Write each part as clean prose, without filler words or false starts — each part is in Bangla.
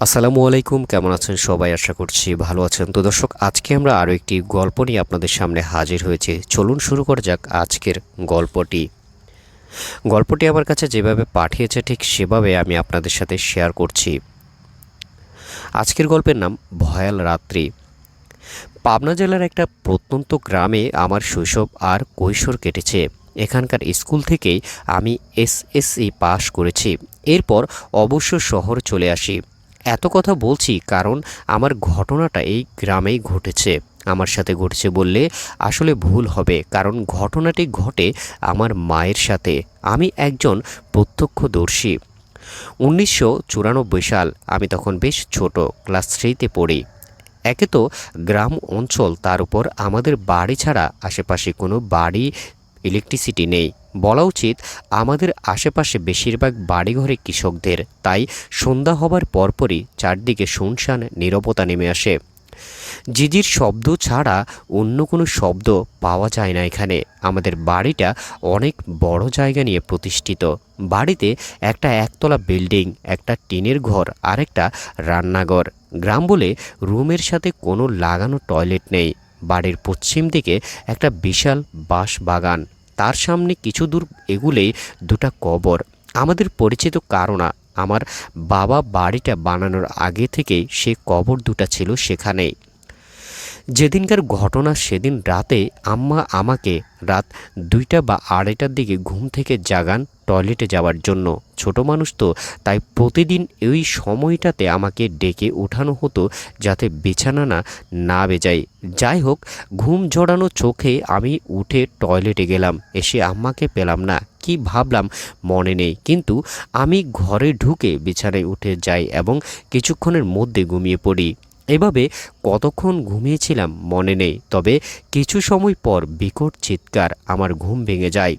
আসসালামু আলাইকুম, কেমন আছেন সবাই? আশা করছি ভালো আছেন। তো দর্শক, আজকে আমরা আরও একটি গল্প নিয়ে আপনাদের সামনে হাজির হয়েছি। চলুন শুরু করা যাক আজকের গল্পটি। গল্পটি আমার কাছে যেভাবে পাঠিয়েছে ঠিক সেভাবে আমি আপনাদের সাথে শেয়ার করছি। আজকের গল্পের নাম ভয়াল রাত্রি। পাবনা জেলার একটা প্রত্যন্ত গ্রামে আমার শৈশব আর কৈশোর কেটেছে। এখানকার স্কুল থেকেই আমি এসএসসি পাশ করেছি। এরপর অবশ্য শহর চলে আসি। এত কথা বলছি কারণ আমার ঘটনাটা এই গ্রামেই ঘটেছে। আমার সাথে ঘটেছে বললে আসলে ভুল হবে, কারণ ঘটনাটি ঘটে আমার মায়ের সাথে। আমি একজন প্রত্যক্ষদর্শী। 1994 সাল। আমি তখন বেশ ছোট, ক্লাস 3তে পড়ি। একে তো গ্রাম অঞ্চল, তার উপর আমাদের বাড়ি ছাড়া আশেপাশে কোনো বাড়ি, ইলেকট্রিসিটি নেই। বলা উচিত আমাদের আশেপাশে বেশিরভাগ বাড়িঘরে কৃষকদের। তাই সন্ধ্যা হবার পরপরই চারদিকে শুনশান নীরবতা নেমে আসে। ঝিঝির শব্দ ছাড়া অন্য কোনো শব্দ পাওয়া যায় না এখানে। আমাদের বাড়িটা অনেক বড় জায়গা নিয়ে প্রতিষ্ঠিত। বাড়িতে একটা একতলা বিল্ডিং, একটা টিনের ঘর আর একটা রান্নাঘর। গ্রাম বলে রুমের সাথে কোনো লাগানো টয়লেট নেই। বাড়ির পশ্চিম দিকে একটা বিশাল বাঁশ বাগান, তার সামনে কিছু দূর এগুলেই দুটা কবর। আমাদের পরিচিত কারণ আমার বাবা বাড়িটা বানানোর আগে থেকেই সে কবর দুটা ছিল সেখানেই। যেদিনকার ঘটনা সেদিন রাতে আম্মা আমাকে রাত 2টা বা 2:30টার দিকে ঘুম থেকে জাগান টয়লেটে যাওয়ার জন্য। ছোট মানুষ তো, তাই প্রতিদিন ওই সময়টাতে আমাকে ডেকে ওঠানো হতো যাতে বিছানা না বেজায়। যাই হোক, ঘুম জড়ানো চোখে আমি উঠে টয়লেটে গেলাম। এসে আম্মাকে পেলাম না। কি ভাবলাম মনে নেই, কিন্তু আমি ঘরে ঢুকে বিছানায় উঠে যাই এবং কিছুক্ষণের মধ্যে ঘুমিয়ে পড়ি। এভাবে কতক্ষণ ঘুমিয়েছিলাম মনে নেই, তবে কিছু সময় পর বিকট চিৎকার, আমার ঘুম ভেঙে যায়।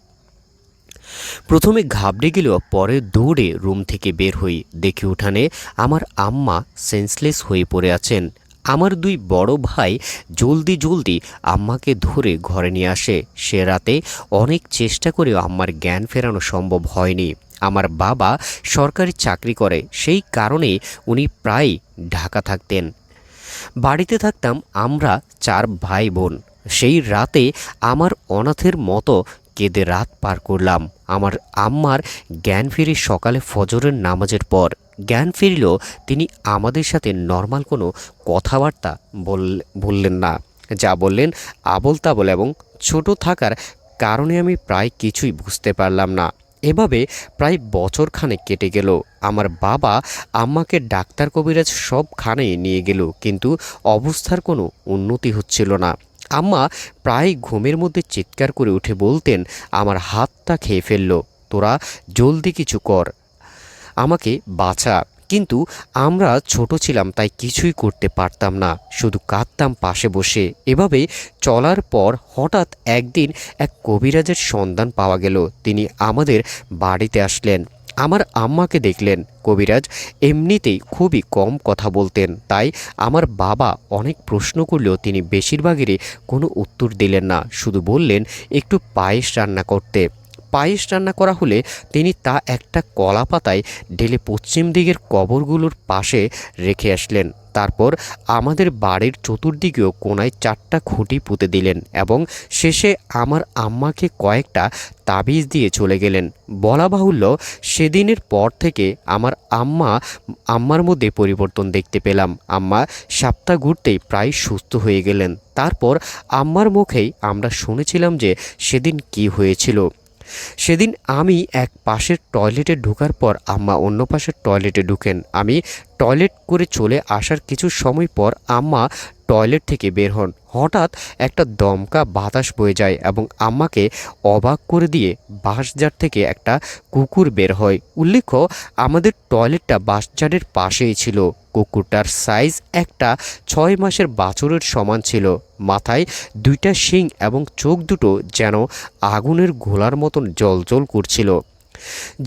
প্রথমে ঘাবড়ে গেলেও পরে দৌড়ে রুম থেকে বের হই। দেখি উঠানে আমার আম্মা সেন্সলেস হয়ে পড়ে আছেন। আমার 2 বড় ভাই জলদি জলদি আম্মাকে ধরে ঘরে নিয়ে আসে। সে রাতে অনেক চেষ্টা করেও আম্মার জ্ঞান ফেরানো সম্ভব হয়নি। আমার বাবা সরকারি চাকরি করে, সেই কারণে উনি প্রায় ঢাকা থাকতেন। বাড়িতে থাকতাম আমরা 4 ভাই বোন। সেই রাতে আমার অনাথের মতো কেঁদে রাত পার করলাম। আমার আম্মার জ্ঞান ফিরে সকালে ফজরের নামাজের পর। জ্ঞান ফিরলেও তিনি আমাদের সাথে নর্মাল কোনো কথাবার্তা বললেন না। যা বললেন আবোল তাবোল, এবং ছোট থাকার কারণে আমি প্রায় কিছুই বুঝতে পারলাম না। এভাবে প্রায় বছরখানেক কেটে গেল। আমার বাবা আম্মাকে ডাক্তার কবিরাজ সবখানেই নিয়ে গেল, কিন্তু অবস্থার কোনো উন্নতি হচ্ছিল না। আম্মা প্রায় ঘুমের মধ্যে চিৎকার করে উঠে বলতেন, আমার হাতটা খেয়ে ফেললো, তোরা জলদি কিছু কর, আমাকে বাঁচা। কিন্তু আমরা ছোট ছিলাম, তাই কিছুই করতে পারতাম না, শুধু কাঁদতাম পাশে বসে। এভাবে চলার পর হঠাৎ একদিন এক কবিরাজের সন্ধান পাওয়া গেল। তিনি আমাদের বাড়িতে আসলেন। আমার আম্মাকে দেখলেন। কবিরাজ এমনিতেই খুবই কম কথা বলতেন, তাই আমার বাবা অনেক প্রশ্ন করলেও তিনি বেশিরভাগেরই কোনো উত্তর দিলেন না। শুধু বললেন একটু পায়েস রান্না করতে। পায়েস রান্না করা হলে তিনি তা একটা কলা পাতায় ঢেলে পশ্চিম দিকের কবরগুলোর পাশে রেখে আসলেন। তারপর আমাদের বাড়ির চতুর্দিকেও কোনায় 4টা খুঁটি পুঁতে দিলেন এবং শেষে আমার আম্মাকে কয়েকটা তাবিজ দিয়ে চলে গেলেন। বলা বাহুল্য, সেদিনের পর থেকে আম্মার মধ্যে পরিবর্তন দেখতে পেলাম। আম্মা সপ্তাহ ঘুরতেই প্রায় সুস্থ হয়ে গেলেন। তারপর আম্মার মুখেই আমরা শুনেছিলাম যে সেদিন কি হয়েছিল। সেদিন আমি এক পাশের টয়লেটে ঢোকার পর আম্মা অন্য পাশের টয়লেটে ঢুকেন। আমি টয়লেট করে চলে আসার কিছু সময় পর আম্মা টয়লেট থেকে বের হন। হঠাৎ একটা দমকা বাতাস বয়ে যায় এবং আম্মাকে অবাক করে দিয়ে বাঁশঝাড় থেকে একটা কুকুর বের হয়। উল্লেখ্য, আমাদের টয়লেটটা বাঁশঝাড়ের পাশেই ছিল। কুকুরটার সাইজ একটা 6 মাসের বাছুরের সমান ছিল। মাথায় 2টা শিং এবং চোখ দুটো যেন আগুনের গোলার মতন জ্বলজ্বল করছিল।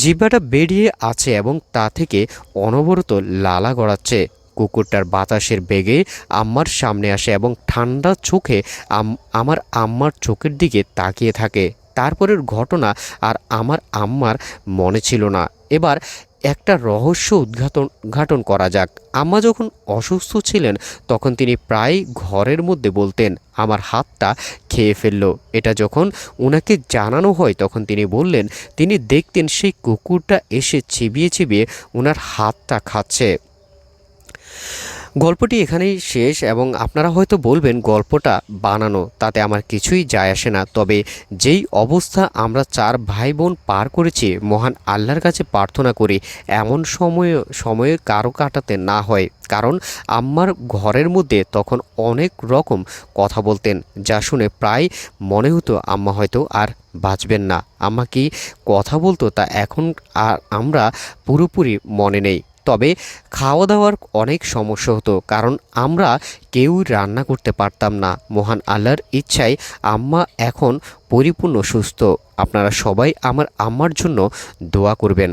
জিহ্বাটা বেরিয়ে আছে এবং তা থেকে অনবরত লালা গড়াচ্ছে। কুকুরটার বাতাসের বেগে আম্মার সামনে আসে এবং ঠান্ডা চোখে আমার আম্মার চোখের দিকে তাকিয়ে থাকে। তারপরের ঘটনা আর আমার আম্মার মনে ছিল না। এবার একটা রহস্য উদ্ঘাটন করা যাক। আম্মা যখন অসুস্থ ছিলেন তখন তিনি প্রায় ঘরের মধ্যে বলতেন, আমার হাতটা খেয়ে ফেললো। এটা যখন ওনাকে জানানো হয় তখন তিনি বললেন তিনি দেখতেন সেই কুকুরটা এসে চিবিয়ে চিবিয়ে ওনার হাতটা খাচ্ছে। গল্পটি এখানেই শেষ এবং আপনারা হয়তো বলবেন গল্পটা বানানো, তাতে আমার কিছুই যায় আসে না। তবে যেই অবস্থা আমরা 4 ভাই বোন পার করেছি, মহান আল্লাহর কাছে প্রার্থনা করি এমন সময়ে কারো কাটাতে না হয়। কারণ আম্মার ঘরের মধ্যে তখন অনেক রকম কথা বলতেন, যা শুনে প্রায় মনে হতো আম্মা হয়তো আর বাঁচবেন না। আম্মা কি কথা বলতো তা এখন আর আমরা পুরোপুরি মনে নেই। তবে খাওয়া দাওয়ার অনেক সমস্যা হতো, কারণ আমরা কেউই রান্না করতে পারতাম না। মহান আল্লাহর ইচ্ছায় আম্মা এখন পরিপূর্ণ সুস্থ। আপনারা সবাই আমার আম্মার জন্য দোয়া করবেন।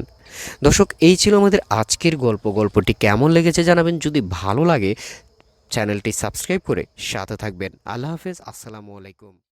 দর্শক, এই ছিল আমাদের আজকের গল্পটি কেমন লেগেছে জানাবেন। যদি ভালো লাগে চ্যানেলটি সাবস্ক্রাইব করে সাথে থাকবেন। আল্লাহ হাফেজ, আসসালামু আলাইকুম।